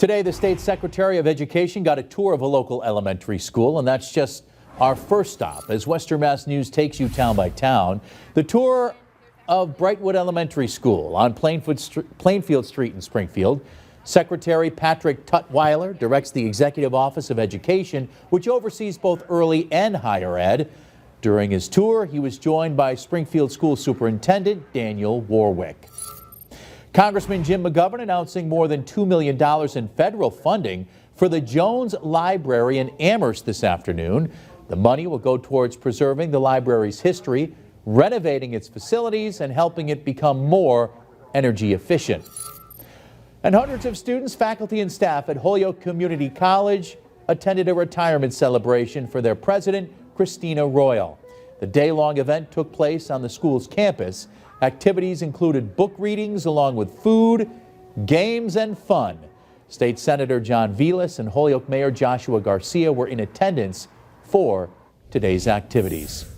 Today, the state secretary of education got a tour of a local elementary school, and that's just our first stop as Western Mass News takes you town by town. The tour of Brightwood Elementary School on Plainfield Street in Springfield. Secretary Patrick Tutwiler directs the Executive Office of Education, which oversees both early and higher ed. During his tour, he was joined by Springfield School Superintendent Daniel Warwick. Congressman Jim McGovern announcing more than $2 million in federal funding for the Jones Library in Amherst this afternoon. The money will go towards preserving the library's history, renovating its facilities, and helping it become more energy efficient. And hundreds of students, faculty, and staff at Holyoke Community College attended a retirement celebration for their president, Christina Royal. The day-long event took place on the school's campus. Activities included book readings along with food, games, and fun. State Senator John Vilas and Holyoke Mayor Joshua Garcia were in attendance for today's activities.